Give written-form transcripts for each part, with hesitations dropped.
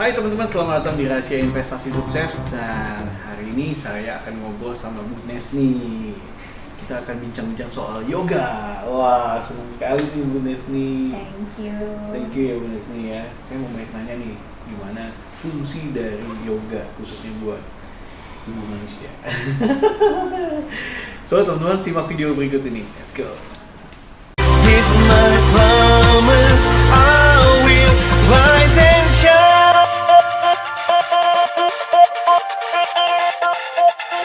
Hai teman-teman, selamat datang di Rahasia Investasi Sukses. Dan hari ini saya akan ngobrol sama Bu Nesni. Kita akan bincang-bincang soal yoga. Wah, senang sekali nih Bu Nesni. Thank you. Thank you ya Bu Nesni ya. Saya mau nanya nih, gimana fungsi dari yoga khususnya buat tubuh manusia. So teman-teman, simak video berikut ini. Let's go. Here's my promise, I will rise and shine.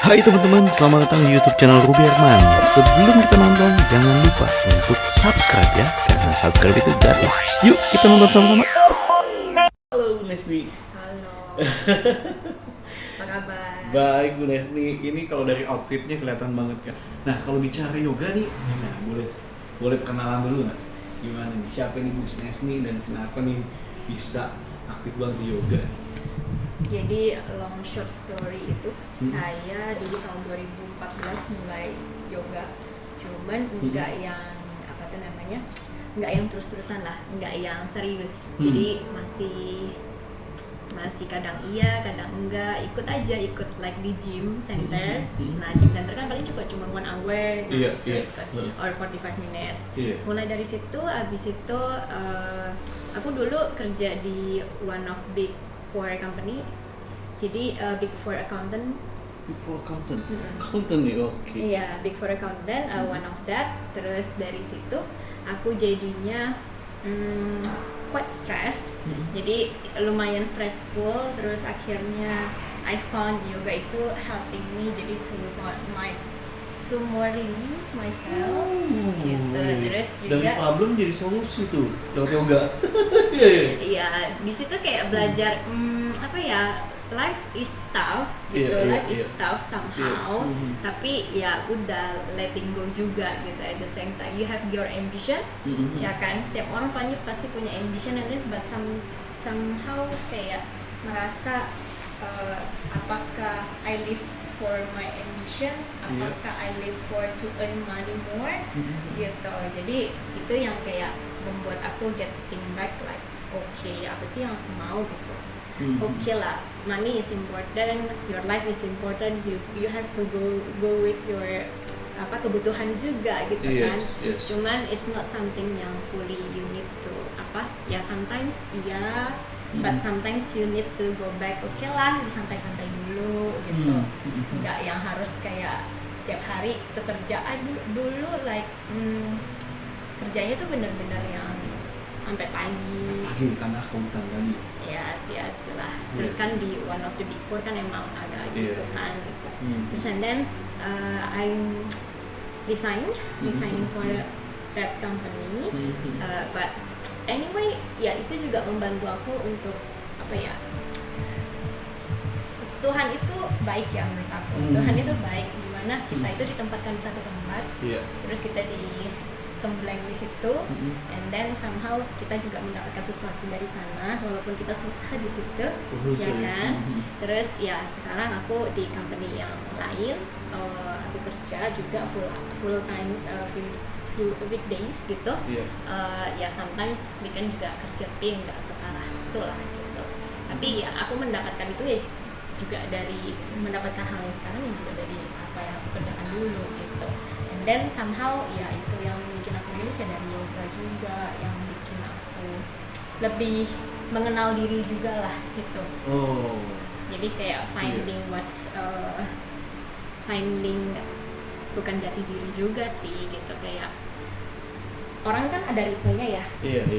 Hai teman-teman, selamat datang di YouTube channel Ruby Herman. Sebelum kita nonton, jangan lupa untuk subscribe ya, karena subscribe itu gratis. Yuk, kita nonton sama-sama. Halo Bu Nesni. Halo. Apa kabar? Baik Bu Nesni, ini kalau dari outfitnya kelihatan banget kan. Nah kalau bicara yoga nih, nah boleh perkenalan dulu nggak? Gimana nih, siapa nih Bu Nesni dan kenapa nih bisa aktif banget di yoga? Jadi long short story itu, saya dulu tahun 2014 mulai yoga. Cuman enggak yang apa tuh namanya? Enggak yang terus-terusan lah, enggak yang serius. Jadi masih kadang iya, kadang enggak, ikut like di gym center. Nah, gym center kan paling cuma 1 hour, or 45 minutes. Mulai dari situ, abis itu aku dulu kerja di one of big four company. Jadi big four accountant. Big Four accountant? Accountant nih, oke. Iya, big four accountant, one of that. Terus dari situ aku jadinya quite stress, jadi lumayan stressful. Terus akhirnya I found yoga itu helping me jadi to more release myself gitu. Terus juga dari problem jadi solusi tuh lewat yoga. Iya. Iya, di situ kayak belajar apa ya, life is tough gitu, life is tough somehow. Tapi ya udah letting go juga gitu. At the same time you have your ambition, ya kan, setiap orang pasti punya ambition, and then but somehow kayak merasa apakah I live for my ambition, apakah I live for to earn money more gitu. Jadi itu yang kayak membuat aku getting back like okay, apa sih yang aku mau gitu. Okay lah, money is important, your life is important, you have to go with your kebutuhan juga gitu kan. Cuman it's not something yang fully you need to ya sometimes iya, but sometimes you need to go back. Okay lah, santai-santai dulu gitu. Nggak yang harus kayak setiap hari itu kerja dulu like kerjanya tuh bener-bener yang sampai pagi. Bukan akuntan tadi. Yes lah. Terus kan di one of the big four kan emang agak gitu kan gitu. Terus and then I resigned for that company. But anyway, ya itu juga membantu aku untuk apa ya, Tuhan itu baik ya menurut aku. Tuhan itu baik, dimana kita itu ditempatkan di satu tempat, terus kita digembleng di situ, and then somehow kita juga mendapatkan sesuatu dari sana walaupun kita susah di situ, ya kan. Terus ya sekarang aku di company yang lain, aku kerja juga full time, few weekdays gitu. Ya sometimes weekend juga kerja, tapi nggak separah itulah gitu. Tapi ya aku mendapatkan itu ya juga dari mendapatkan hal yang sekarang, yang juga dari apa yang aku kerjakan dulu gitu. And then somehow ya itu yang bikin aku lulus ya, dari yoga juga yang bikin aku lebih mengenal diri juga lah gitu. Jadi kayak finding bukan jati diri juga sih gitu. Kayak orang kan ada ritmenya ya,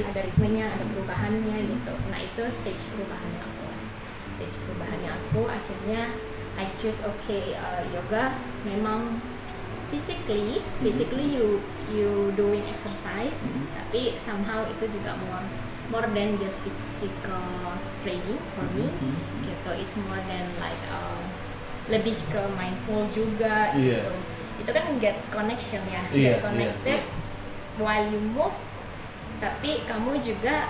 ada ritmenya, ada perubahannya gitu. Nah itu stage perubahannya aku. Akhirnya I choose yoga memang physically you doing exercise, tapi somehow itu juga more than just physical training for me gitu. It's more than like lebih ke mindful juga gitu. Itu kan get connection ya, get connected while you move, tapi kamu juga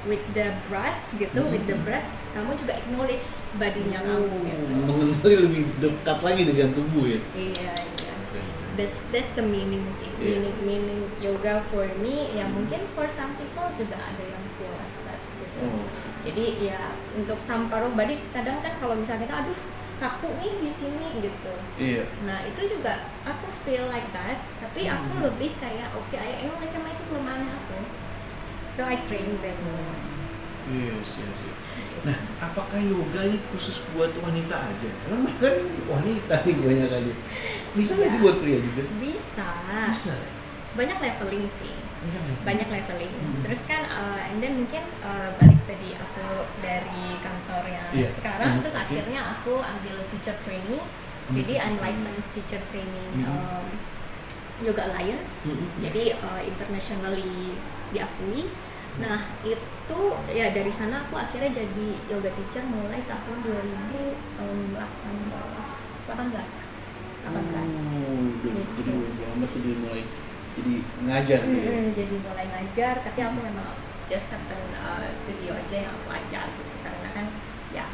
with the breaths gitu, kamu juga acknowledge badinya kamu gitu. Mengenali lebih dekat lagi dengan tubuh ya. Iya. that's the meaning sih. Meaning yoga for me ya mungkin for some people juga ada yang feel like that gitu. Jadi ya untuk some part of body kadang kan kalau misalnya kita aduh kaku nih di sini gitu. Nah itu juga aku feel like that, tapi aku lebih kayak oke, emang macam itu kelemahan aku. So I train them more. Yes. Nah, apakah yoga ini khusus buat wanita aja? Karena kan wanita nih banyak aja. Bisa nggak sih buat pria juga? Bisa. Banyak leveling sih. Banyak leveling. Terus kan, and then mungkin balik tadi aku dari kantor yang sekarang, terus akhirnya aku ambil teacher training. Jadi unlicensed teacher training Yoga Alliance. Jadi internationally diakui. Nah itu ya dari sana aku akhirnya jadi yoga teacher mulai tahun 2018. Jadi sudah mulai jadi ngajar gitu. Jadi mulai ngajar, tapi aku memang just certain studio aja yang aku ajar gitu. Karena kan ya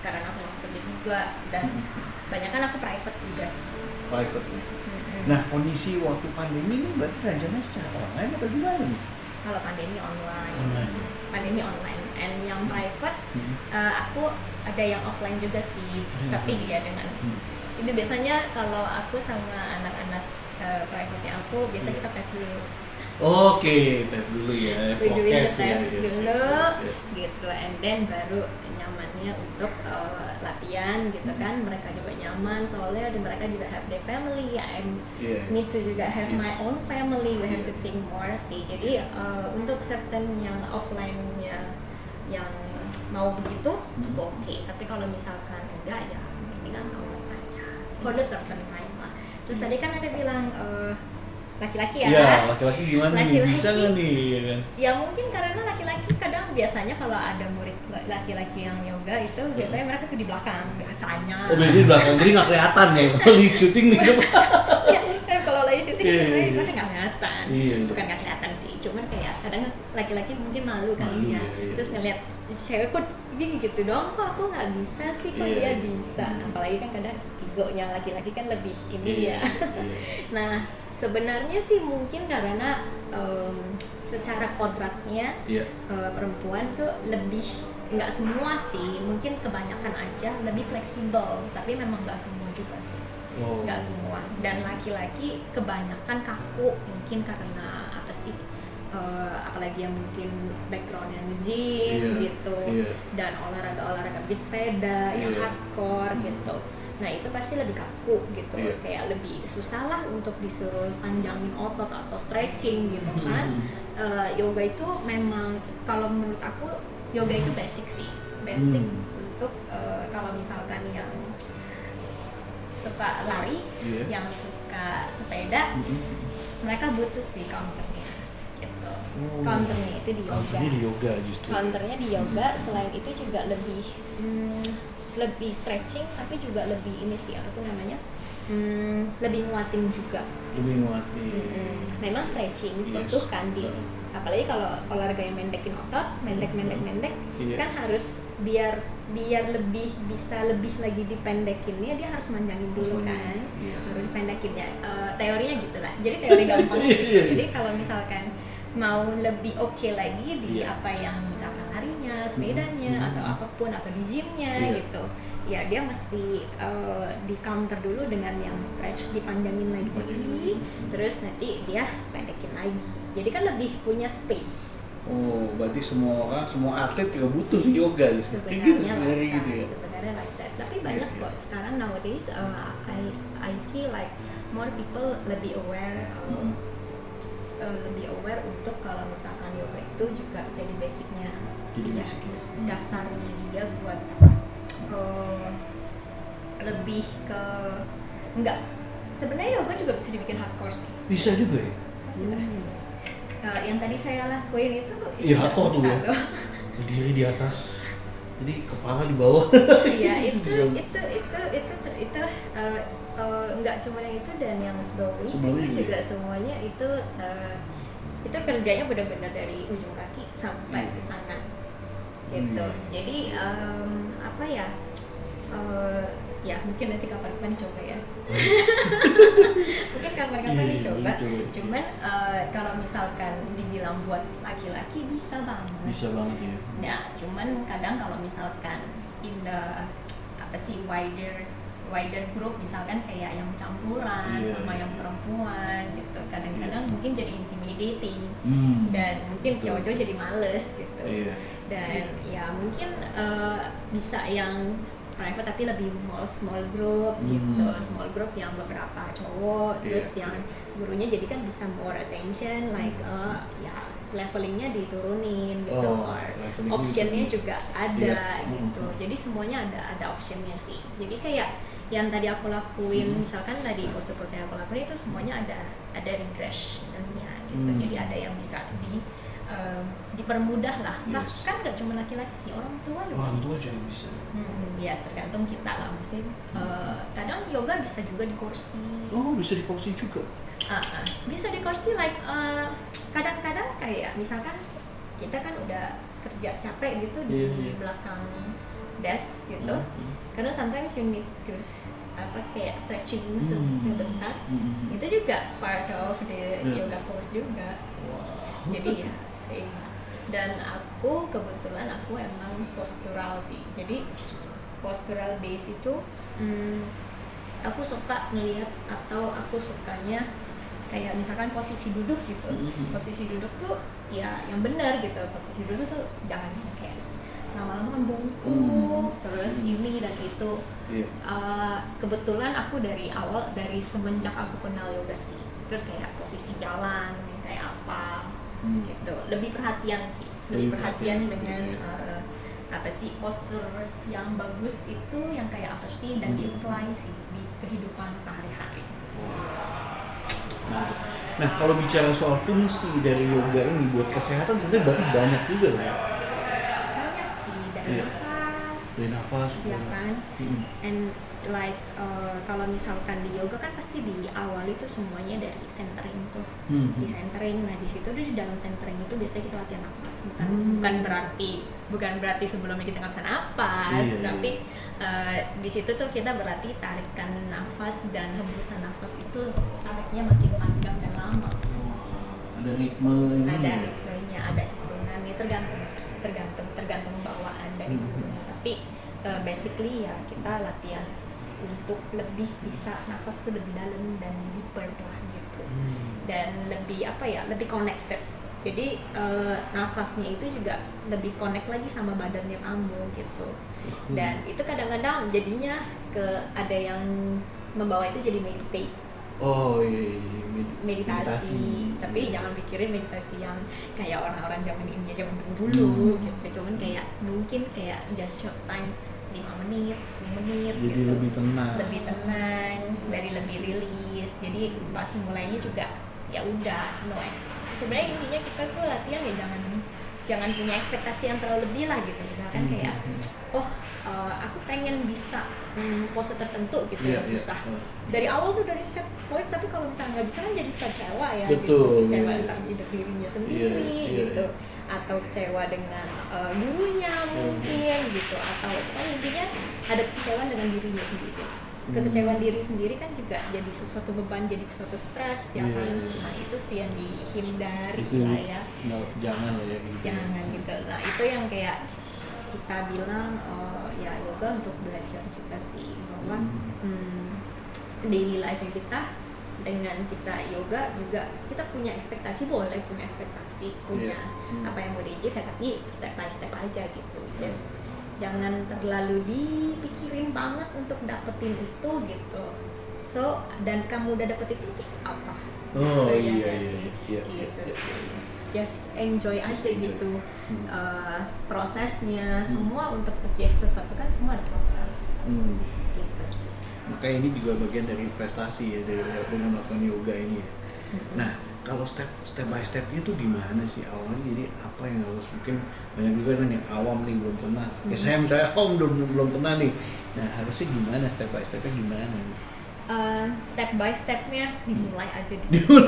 karena aku masih kerja juga dan banyak kan aku private juga sih. Private. Nah kondisi waktu pandemi ini berarti ngajarnya secara online atau gimana nih? Kalau pandemi online, and yang private aku ada yang offline juga sih, tapi ya dengan itu biasanya kalau aku sama anak-anak private-nya aku biasa kita tes dulu. Oke, tes dulu ya. We doing the Podcast ya, test yes, dulu, yes. gitu, and then baru nyamannya untuk latihan, gitu kan. Mereka juga nyaman soalnya mereka juga have their family, and need to juga have my own family. We have to think more sih. Jadi untuk certain yang offline-nya yang mau begitu, oke. Tapi kalau misalkan enggak ya, ini kan online aja. For the certain time lah. Terus tadi kan ada bilang laki-laki ya? Iya, laki-laki gimana nih? Laki-laki. Bisa nggak nih? Ya kan? Ya mungkin karena laki-laki kadang biasanya kalau ada murid laki-laki yang yoga itu biasanya mereka tuh di belakang biasanya. Oh biasanya di belakang, jadi nggak kelihatan ya kalau di syuting nih. Ya kan kalau lagi syuting mereka nggak kelihatan. Bukan nggak kelihatan sih, cuman kayak kadang laki-laki mungkin malu kali ya. Terus ngeliat cewek kok gini gitu dong, kok aku nggak bisa sih, kok dia bisa. Apalagi kan kadang egonya laki-laki kan lebih ini ya. Nah sebenarnya sih mungkin karena secara kodratnya perempuan tuh lebih, nggak semua sih, mungkin kebanyakan aja lebih fleksibel, tapi memang nggak semua juga sih, nggak semua. Dan laki-laki kebanyakan kaku mungkin karena apa sih, apalagi yang mungkin backgroundnya nge-gym gitu, dan olahraga sepeda yang hardcore gitu. Nah itu pasti lebih kaku gitu, kayak lebih susah lah untuk disuruh panjangin otot atau stretching gitu kan. Yoga itu memang kalau menurut aku yoga itu basic sih, basic untuk kalau misalkan yang suka lari, yang suka sepeda, mereka butuh sih counternya gitu. Counternya itu di yoga. Counternya di yoga justru. Counternya di yoga, selain itu juga lebih stretching, tapi juga lebih ini sih, apa tuh namanya, lebih nguatin juga. Lebih nguatin. Memang stretching butuh kan di, apalagi kalau olahraga yang mendekin otot, mendek kan harus biar lebih bisa lebih lagi dipendekinnya, dia harus manjangin dulu kan, harus dipendekinnya. Teorinya gitulah. Jadi teori gampangnya gitu. Jadi kalau misalkan mau lebih oke lagi di apa yang misalkan larinya, sepedanya, atau apapun, atau di gymnya gitu, ya dia mesti di counter dulu dengan yang stretch, dipanjangin lagi, terus nanti dia pendekin lagi, jadi kan lebih punya space. Oh, berarti semua orang, semua atlet juga butuh yoga gitu. Sebenarnya gitu ya. Sebenarnya like that. Tapi banyak kok sekarang nowadays I see like more people lebih aware, untuk kalau misalkan yoga itu juga jadi basicnya, dasarnya dia buat apa? Lebih ke enggak. Sebenarnya yoga juga bisa dibikin hardcore sih. Bisa juga ya. Bisa. Yang tadi saya lakuin itu hardcore tuh ya. Berdiri di atas, jadi kepala di bawah. Iya itu nggak cuma yang itu, dan yang flowing itu juga semuanya itu kerjanya benar-benar dari ujung kaki sampai tangan gitu. Jadi apa ya, ya mungkin nanti kapan-kapan dicoba ya. Mungkin kapan-kapan Iya, dicoba. coba. Cuman kalau misalkan dibilang buat laki-laki bisa banget. Bisa banget ya. Ya, cuman kadang kalau misalkan in the apa sih wider group, misalkan kayak yang campuran Iya, sama iya. yang perempuan gitu, kadang-kadang mungkin jadi intimidating dan mungkin betul. cowok jadi males gitu. Iya. Dan ya mungkin bisa yang private tapi lebih small group gitu, small group yang beberapa cowok, Iya, terus yang gurunya jadi kan bisa more attention, like ya levelingnya diturunin gitu, Oh, or levelingnya optionnya diturunin. juga ada Iya. gitu. Jadi semuanya ada optionnya sih. Jadi kayak yang tadi aku lakuin, misalkan tadi pose-pose yang aku lakuin itu semuanya ada regressionnya gitu. Jadi ada yang bisa dipermudah lah. Yes. Bahkan nggak cuma laki-laki sih, orang tua juga Orang tua bisa. juga bisa. Ya tergantung kita lah, mungkin kadang yoga bisa juga di kursi. Oh, bisa di kursi juga. Bisa di kursi, like kadang-kadang kayak misalkan kita kan udah kerja capek gitu di Iya. belakang desk gitu. Karena sometimes you need to kayak stretching sebentar. Itu juga part of the yoga pose juga. Wow. Jadi ya same. Dan aku kebetulan aku emang postural sih. Jadi postural base itu aku suka ngelihat, atau aku sukanya kayak misalkan posisi duduk gitu. Posisi duduk tuh ya yang benar gitu. Posisi duduk tuh jangan kayak lama-lama kan bungkuk terus ini dan itu. Iya. Kebetulan aku dari awal, dari semenjak aku kenal yoga sih, terus kayak posisi jalan kayak apa gitu, lebih perhatian sih, lebih perhatian dengan apa sih postur yang bagus itu yang kayak apa sih, dan di-apply sih di kehidupan sehari-hari. Nah, kalau bicara soal fungsi dari yoga ini buat kesehatan sebenarnya berarti banyak juga ya. Banyak sih, dari Iya. nafas, Dari nafas, ya kan, Mm-mm. and like kalau misalkan di yoga kan pasti di awal itu semuanya dari centering tuh, di centering. Nah di situ di dalam centering itu biasanya kita latihan nafas, bukan berarti sebelumnya kita nggak bisa nafas, Iya, tapi di situ tuh kita berarti tarikan nafas dan hembusan nafas itu tariknya makin panjang dan lama. Ada ritme ini. Ada ritmenya, ada hitungan, ini tergantung bawaan dari gurunya. Tapi basically ya kita latihan untuk lebih bisa nafas tuh lebih dalam dan deeper lah gitu, dan lebih lebih connected. Jadi nafasnya itu juga lebih connect lagi sama badannya kamu gitu. Dan itu kadang-kadang jadinya ada yang membawa itu jadi meditate. Oh iya, Meditasi. Tapi jangan pikirin meditasi yang kayak orang-orang zaman India zaman dulu gitu. Cuman kayak mungkin kayak just short times, 5 menit, 10 menit Jadi gitu. lebih tenang. Lebih tenang, dari lebih rilis. Jadi pas mulainya juga ya udah no expectation. Sebenarnya intinya kita tuh latihan ya jangan punya ekspektasi yang terlalu lebih lah gitu. Misalkan kayak aku pengen bisa pose tertentu gitu, Iya, iya. susah. Dari awal tuh dari set point, tapi kalau misalnya nggak bisa kan jadi kecewa ya. Betul. Gitu. Kecewa tentang hidup dirinya sendiri Iya, gitu, iya. atau kecewa dengan gurunya mungkin gitu, atau kan intinya ada kekecewaan dengan dirinya sendiri. Kekecewaan diri sendiri kan juga jadi sesuatu beban, jadi sesuatu stres ya Iya, kan. iya. Nah itu sih yang dihindari Itu lah ya. jangan lah ya gitu. Jangan gitu. Nah itu yang kayak kita bilang ya yoga untuk belajar kita sih bahwa daily life kita dengan kita yoga juga kita punya ekspektasi, boleh punya ekspektasi, punya apa yang mau di-achieve ya, tapi step by step aja gitu. Just jangan terlalu dipikirin banget untuk dapetin itu gitu. So dan kamu udah dapet itu terus apa? Oh Gitu ya iya nggak iya sih? iya. Gitu iya. sih. Just enjoy aja Just enjoy. gitu prosesnya. Semua untuk achieve sesuatu kan semua ada proses gitu sih. Makanya ini juga bagian dari prestasi ya, dari dengan melakukan yoga ini ya. Nah, kalau step by stepnya tuh gimana sih awalnya? Jadi apa yang harus, mungkin banyak juga kan yang awam nih belum pernah. Ya saya awam belum pernah nih. Nah harusnya gimana, step by stepnya gimana? Step by stepnya dimulai aja dulu.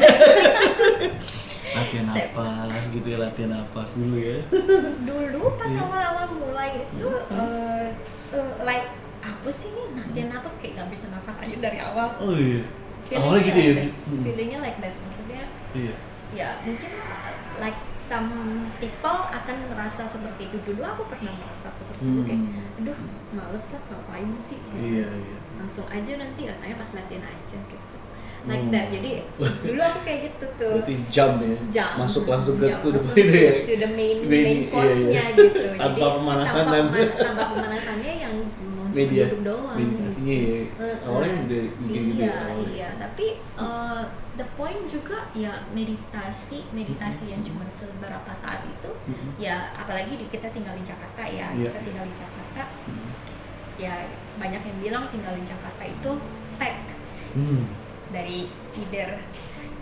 Latihan Step. napas gitu ya, latihan napas dulu ya. Dulu pas awal-awal mulai itu like apa sih nih latihan napas kayak nggak bisa nafas aja dari awal. Oh iya. Feelingnya Awalnya gitu ya? like that. Feelingnya like that, maksudnya Iya. ya mungkin like some people akan merasa seperti itu. Dulu aku pernah merasa seperti itu, kayak aduh males lah ngapain sih gitu. Iya, iya. Langsung aja nanti datanya pas latihan aja gitu, like that. Jadi dulu aku kayak gitu tuh, Berarti jump ya? jump, Masuk langsung ke jump, to the langsung point ya? to the main Iya, course-nya iya. gitu. Tanpa Jadi pemanasan tanpa pemanasannya yang cuma media duduk doang meditasinya ya. Awalnya udah bikin gitu ya? iya, tapi the point juga ya meditasi yang cuma seberapa saat itu, ya apalagi kita tinggal di Jakarta ya, Iya. kita tinggal di Jakarta, ya banyak yang bilang tinggal di Jakarta itu pack,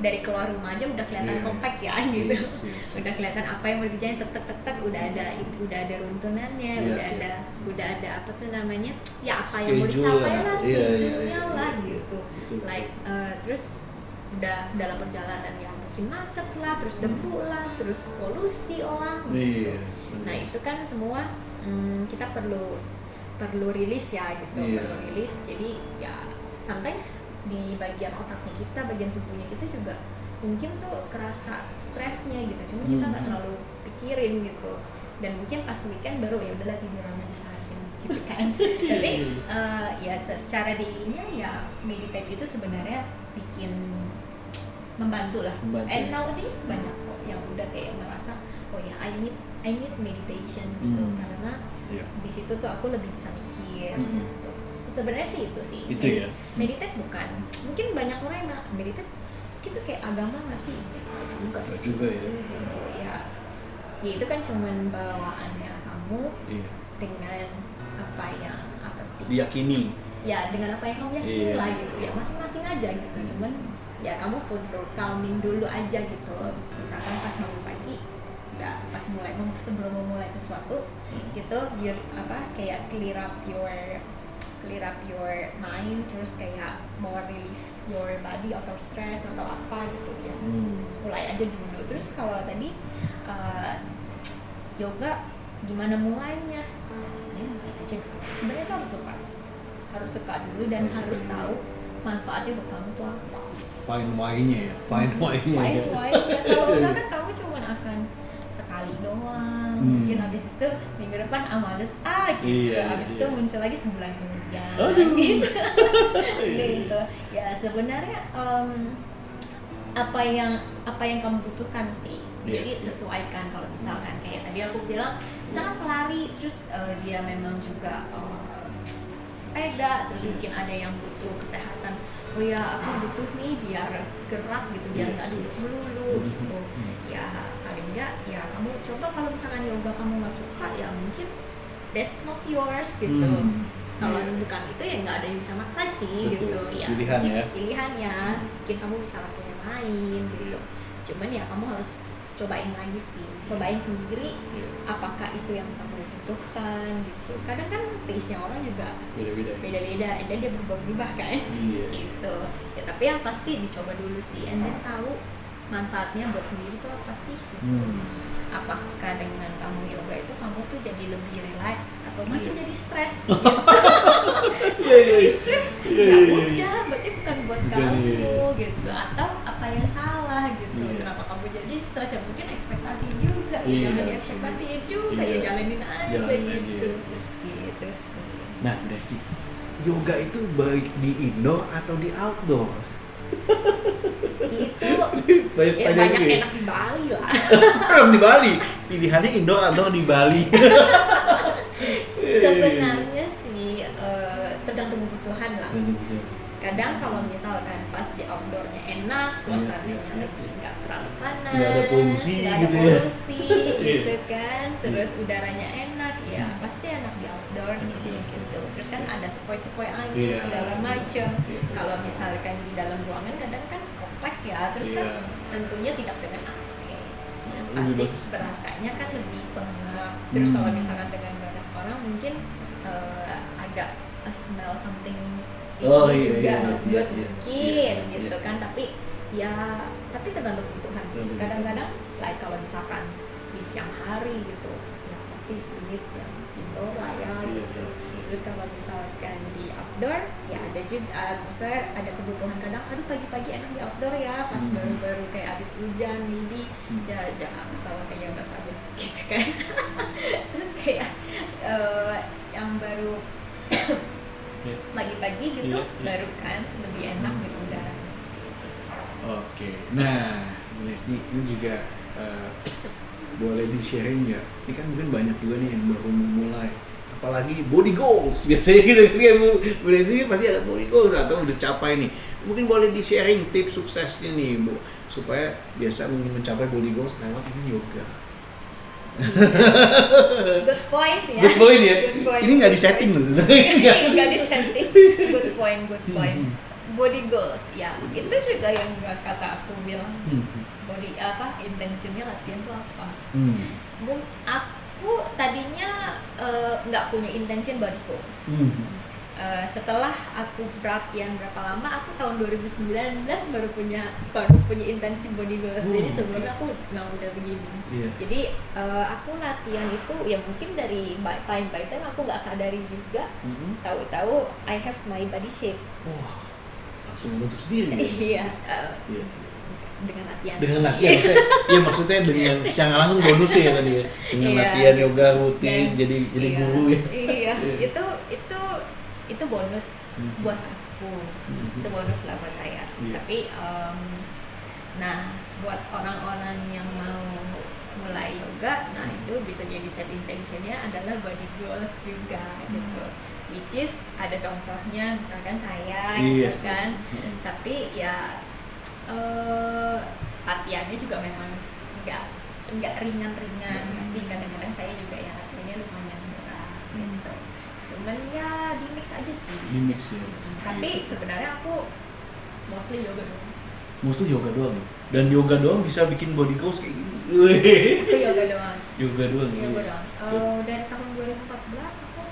dari keluar rumah aja udah kelihatan Iya. compact ya gitu. Yes. Udah kelihatan apa yang mau dikerjain, tek udah ada runtunannya, Iya, udah ada apa tuh namanya, ya apa yang mau Schedule dicapai lah. lah, Iya, schedule-nya iya, lah iya. gitu. Betul. Like terus udah dalam perjalanan yang mungkin macet lah, terus debu lah, terus polusi lah gitu. Iya. Nah itu kan semua kita perlu rilis ya gitu, Iya. perlu rilis. Jadi ya sometimes di bagian otaknya kita, bagian tubuhnya kita juga mungkin tuh kerasa stresnya gitu, cuma kita nggak terlalu pikirin gitu. Dan mungkin pas weekend baru ya udahlah tiduran aja seharian gitu kan. Tapi ya secara dirinya ya meditate itu sebenarnya bikin membantu lah. And nowadays banyak kok yang udah kayak merasa oh ya I need meditation gitu, karena di situ tuh aku lebih bisa mikir gitu. Sebenarnya sih itu sih. Itu ya. Meditate bukan. Mungkin banyak orang yang bilang meditate gitu kayak agama nggak sih? Enggak juga ya. Gitu ya. Ya itu kan cuman bawaannya kamu Iya. dengan apa sih? Diyakini. Ya dengan apa yang kamu yakini Iya. lah gitu ya, masing-masing aja gitu. Cuman ya kamu perlu calming dulu aja gitu. Misalkan pas bangun pagi, ya pas sebelum memulai sesuatu gitu, biar kayak clear up your mind, terus kayak mau release your body atau stress atau apa gitu ya. Mulai aja dulu. Terus kalau tadi yoga gimana mulainya? Sebenarnya mulai aja dulu. Sebenarnya itu harus suka dulu dan harus tahu manfaatnya buat kamu tuh apa. Find why-nya ya. Find why-nya. Find why-nya. Kalau enggak kan kamu cuma akan sekali doang. Mungkin habis itu minggu depan males gitu. Iya, Habis iya. itu muncul lagi sebulan kemudian. Aduh. Gitu. Ya sebenarnya apa yang kamu butuhkan sih. Iya, Jadi iya. sesuaikan. Kalau misalkan kayak tadi aku bilang, misalkan pelari terus dia memang juga sepeda, terus mungkin ada yang butuh kesehatan. Oh ya, aku butuh nih biar gerak gitu, biar nggak duduk melulu gitu. Ya paling enggak ya kamu coba, kalau misalkan yoga kamu nggak suka ya mungkin that's not yours gitu. Kalau bukan itu ya nggak ada yang bisa maksa sih. Betul. Gitu ya. Pilihan Mungkin ya. Pilihannya, mungkin kamu bisa lakukan yang lain gitu. Cuman ya kamu harus cobain lagi sih, cobain sendiri apakah itu yang kamu butuhkan gitu. Kadang kan taste-nya orang juga beda-beda, dan dia berubah-ubah kan. Iya. Gitu ya, tapi yang pasti dicoba dulu sih, and then tahu manfaatnya buat sendiri tuh apa sih gitu. Apakah dengan kamu yoga itu kamu tuh jadi lebih relax atau makin jadi stres gitu. Jadi stres ya udah berarti bukan buat kamu gitu, atau apa yang salah gitu. Kenapa kamu jadi stres? Ya mungkin ekspektasi juga ya, jangan diekspektasiin juga, ya jalanin aja gitu. Gitu sih. Nah, Desti, yoga itu baik di indoor atau di outdoor? Itu Banyak ya banyak enak di Bali lah. Di Bali. Pilihannya indoor atau di Bali? Sebenarnya sih tergantung kebutuhan lah. Kadang kalau misalkan pas di outdoornya enak, suasananya lagi nggak terlalu panas, Nggak ada polusi nggak ada gitu ya. polusi gitu kan, terus udaranya enak, ya pasti enak di outdoor sih gitu. Terus kan ada sepoi-sepoi angin segala macam. Kalau misalkan di dalam ruangan kadang kan komplek ya, terus kan tentunya tidak dengan AC. Ya, pasti berasanya kan lebih pengap. Terus kalau misalkan dengan banyak orang mungkin agak smell something juga buat mungkin gitu kan, tapi tergantung kebutuhan sih. Kadang-kadang like kalau misalkan di siang hari gitu ya pasti ini yang indoor lah ya gitu. Terus kalau misalkan di outdoor ya ada juga, maksudnya ada kebutuhan kadang, aduh pagi-pagi enak di outdoor ya, pas baru-baru kayak abis hujan maybe ya jangan masalah kayak yoga saja gitu kan. Terus kayak yang baru pagi-pagi gitu baru kan lebih enak gitu udara. Oke, nah Bu Nesni ini juga boleh di-sharing nggak? Ini kan mungkin banyak juga nih yang baru memulai, apalagi body goals biasanya gitu kan Bu Nesni pasti ada body goals atau udah capai nih. Mungkin boleh di-sharing tips suksesnya nih Bu, supaya biasa mencapai body goals lewat ini yoga. Good point ya. Good point ya. Good point. Ini nggak di-setting loh sebenarnya. Nggak di-setting. Good point. Body goals ya, itu juga yang kata aku bilang. Body apa? Intentionnya latihan tuh apa? Aku tadinya nggak punya intention body goals. Setelah aku latihan berapa lama, aku tahun 2019 baru punya intensi body goals. Jadi sebelumnya aku nggak udah begini. Jadi aku latihan itu ya mungkin dari time by time aku nggak sadari juga. Tahu-tahu I have my body shape. Langsung bentuk sendiri. Iya. Dengan latihan. Iya maksudnya dengan secara langsung bonusnya ya tadi ya. Dengan latihan yoga rutin jadi guru ya. Iya. Itu bonus buat aku. Itu bonus lah buat saya. Tapi nah buat orang-orang yang mau mulai yoga, nah itu bisa jadi set intentionnya adalah body goals juga gitu. Which is ada contohnya misalkan saya gitu kan. Tapi ya latihannya juga memang nggak ringan-ringan, tapi kadang-kadang saya juga ya latihannya lumayan berat gitu. Cuman ya di mix aja sih. Tapi sebenarnya aku mostly yoga doang. Mostly yoga doang. Dan yoga doang bisa bikin body goals kayak gini. Aku yoga doang. Yoga doang. Dari tahun 2014 aku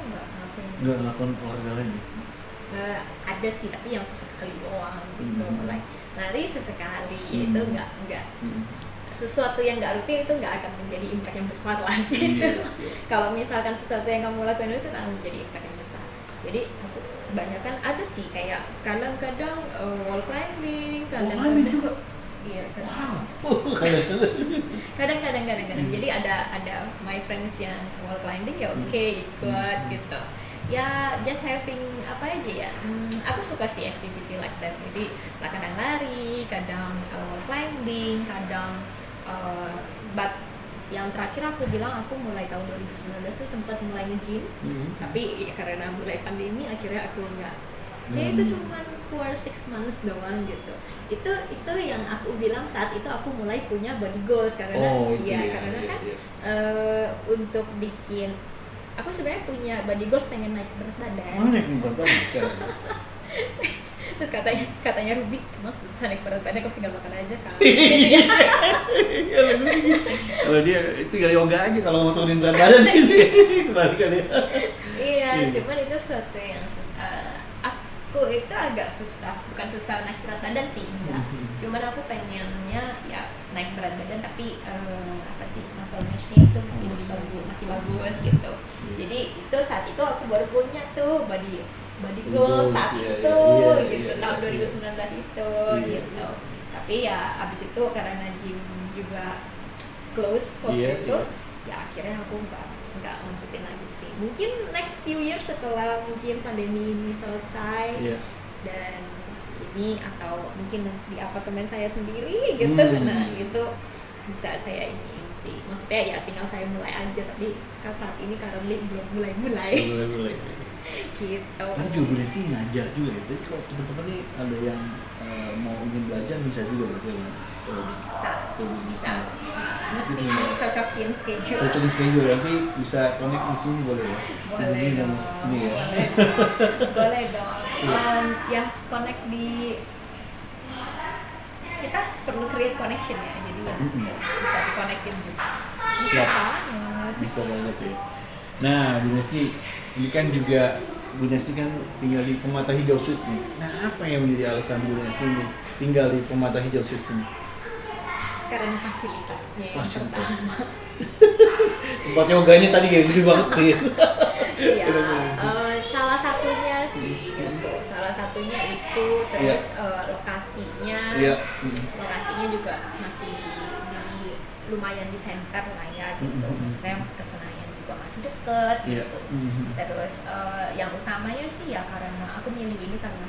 nggak ngelakuin olahraga lain. Ada sih, tapi yang sesekali doang gitu. Like lari sesekali, itu nggak sesuatu yang nggak rutin itu nggak akan menjadi impact yang besar lah gitu. Kalau misalkan sesuatu yang kamu lakukan itu akan menjadi impact yang besar. Jadi aku kebanyakan ada sih kayak kadang-kadang wall climbing, kadang-kadang juga. Iya, Kadang-kadang. Jadi ada my friends yang wall climbing ya oke, ikut gitu. Ya just having apa aja ya, aku suka sih activity like that. Jadi kadang lari, kadang wall climbing, kadang but yang terakhir aku bilang aku mulai tahun 2019 tuh sempat mulai nge-gym, tapi ya, karena mulai pandemi akhirnya aku nggak. Ya itu cuma for 6 months doang gitu. Itu yang aku bilang saat itu aku mulai punya body goals karena karena kan untuk bikin aku sebenarnya punya body goals pengen naik berat badan. Naik berat badan. Terus katanya Ruby emang susah naik berat badan, kamu tinggal makan aja kan. Kalau dia itu tinggal yoga aja kalau mau turunin berat badan gitu. Kebalikan ya. Iya, cuman itu sesuatu yang susah. Aku itu agak susah, bukan susah naik berat badan sih, enggak. Cuman aku pengennya ya naik berat badan tapi muscle mass-nya itu masih bagus gitu. Jadi itu saat itu aku baru punya tuh body goals saat itu gitu, tahun 2019 itu gitu. Tapi ya abis itu karena gym juga close waktu itu, ya akhirnya aku nggak lanjutin lagi sih. Mungkin next few years setelah mungkin pandemi ini selesai dan ini atau mungkin di apartemen saya sendiri gitu, nah itu bisa saya ini sih. Maksudnya ya tinggal saya mulai aja, tapi saat ini karena belum mulai. Gitu. Kan juga boleh sih ngajar juga ya. Jadi kalau teman-teman nih ada yang mau ingin belajar bisa juga gitu ya. Bisa. Mesti cocokin schedule. Nanti bisa connect di sini boleh ya. Boleh dong. Ini ya. Boleh dong. Ya connect di kita perlu create connection ya. Jadi ya bisa di-connectin juga. Bisa banget ya. Nah, Bu Nesni, ini kan juga Bu Nesni kan tinggal di Permata Hijau Suite nih. Nah, apa yang menjadi alasan Bu Nesni ini tinggal di Permata Hijau Suite sini? Karena fasilitasnya yang pertama. Tempat yoganya tadi kayak gede banget tuh ya. Iya, Iya. Lokasinya juga masih lumayan di center lah ya gitu. Maksudnya ke Senayan juga masih deket Iya. gitu. Terus yang utamanya sih ya karena aku milih ini karena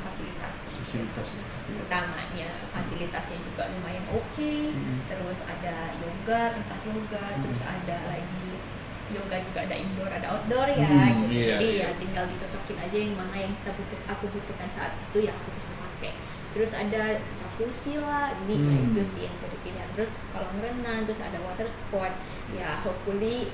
Fasilitasnya. utamanya fasilitasnya juga lumayan oke. Terus ada yoga, tempat yoga, terus ada lagi yoga juga ada indoor ada outdoor ya gitu. Iya, Jadi iya. ya tinggal dicocokin aja yang mana yang aku butuhkan saat itu yang aku bisa pakai. Terus ada jacuzzi lah, ini ya itu sih yang jadi pilihan. Terus kolam renang, terus ada water sport. Ya hopefully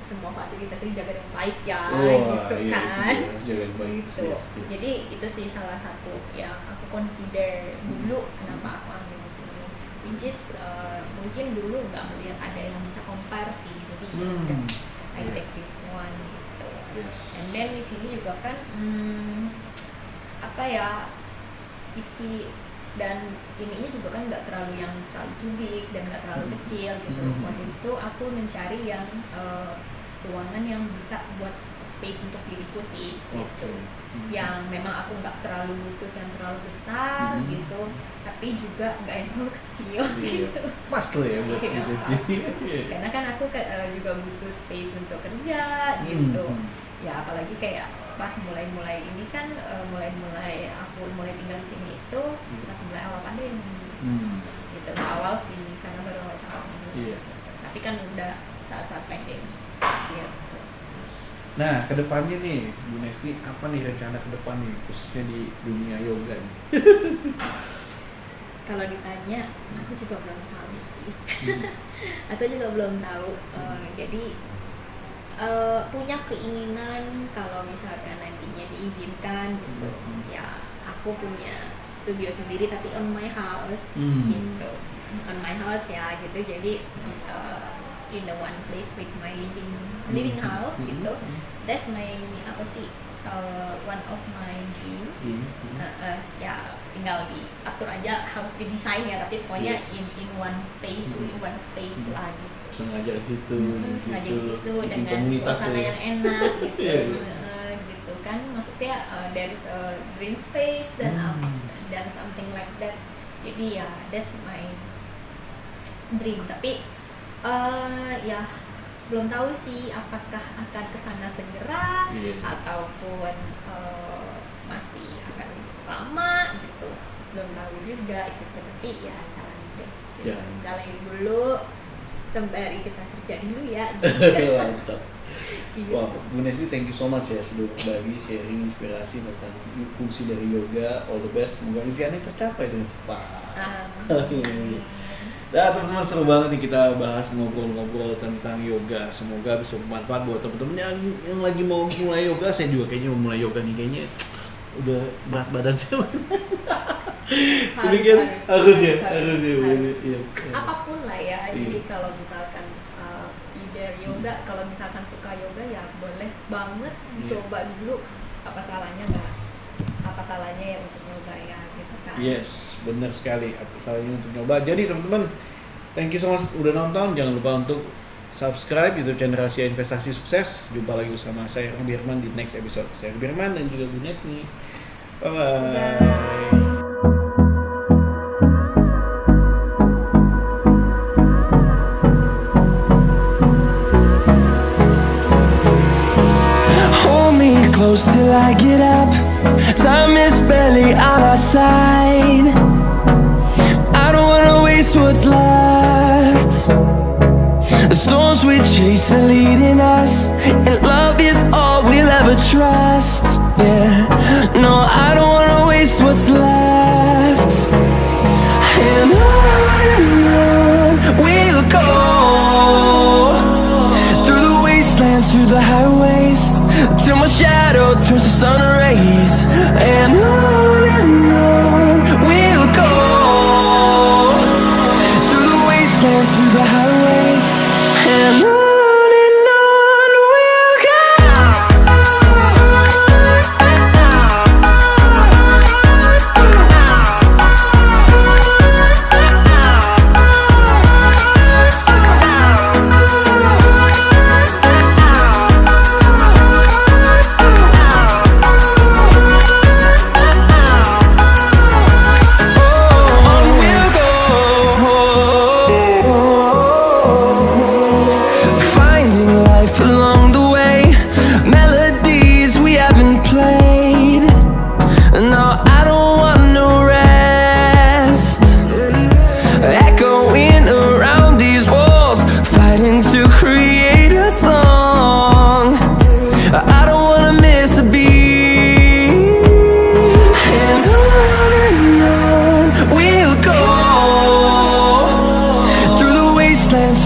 semua fasilitas ini jaga dengan baik ya, gitu iya, kan. itu jaga dengan baik. Gitu. Yes. Jadi itu sih salah satu yang aku consider dulu kenapa aku ambil di sini. Which is mungkin dulu nggak melihat ada yang bisa compare sih. Jadi ya udah, I take this one gitu. Yes. And then di sini juga kan apa ya, isi dan ininya juga kan nggak terlalu too big dan nggak terlalu kecil gitu. Waktu itu aku mencari yang ruangan yang bisa buat space untuk diriku sih gitu. Yang memang aku nggak terlalu butuh yang terlalu besar gitu, tapi juga nggak yang terlalu kecil gitu. Pas lah ya buat Iya, bisnis pas. ini. Karena kan aku juga butuh space untuk kerja gitu. Ya apalagi kayak pas mulai ini kan aku mulai tinggal di sini itu pas mulai awal pandemi gitu. Awal sih karena baru awal tahun. Iya. Tapi kan udah saat-saat pandemi gitu. Nah, kedepannya nih, Bu Nesni, apa nih rencana ke depan nih, khususnya di dunia yoga nih? Kalau ditanya, aku juga belum tahu sih. Aku juga belum tahu. Jadi punya keinginan kalau misalkan nantinya diizinkan gitu, ya aku punya studio sendiri tapi on my house gitu, on my house ya gitu. Jadi in the one place with my living house gitu. That's my one of my dream. Ya tinggal diatur aja, harus didesain ya, tapi pokoknya in one place, in one space lah gitu. Sengaja di situ, Sengaja di situ bikin dengan komunitas suasana ya. yang enak gitu. Iya. Gitu kan, maksudnya there is a green space dan something like that. Jadi ya that's my dream, tapi ya belum tahu sih apakah akan kesana segera ataupun masih akan lama gitu, belum tahu juga gitu. Tapi ya jalanin deh, jalanin dulu sembari kita kerja dulu ya gitu. Mantap. Gitu. Wah, Bu Nesni, thank you so much ya sudah berbagi sharing inspirasi tentang fungsi dari yoga. All the best, semoga impiannya tercapai dengan cepat. Nah teman-teman, seru banget nih kita bahas ngobrol-ngobrol tentang yoga. Semoga bisa bermanfaat buat teman-teman yang lagi mau mulai yoga. Saya juga kayaknya mau mulai yoga nih, kayaknya udah berat badan saya. harus ya. Apapun lah ya. Jadi kalau misalkan either yoga, kalau misalkan suka yoga ya boleh banget coba dulu. Apa salahnya ya untuk yoga ya gitu kan. Yes, benar sekali. Apa salahnya untuk nyoba. Jadi teman-teman, thank you so much udah nonton. Jangan lupa untuk subscribe YouTube channel Rahasia Investasi Sukses. Jumpa lagi bersama saya Ruby Herman di next episode. Saya Ruby Herman dan juga Bu Nesni. Bye-bye. Hold me close till I get up. Time is barely on our side. I don't wanna waste what's left. The storms we chase are leading us, and love is all we'll ever trust. Yeah, no, I don't wanna waste what's left. And on we'll go, through the wastelands, through the highways, till my shadow turns to sun rays. And on we'll go, through the wastelands, through the highways, and on we'll go.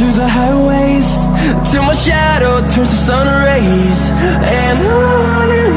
through the highways till my shadow turns to sun rays. And on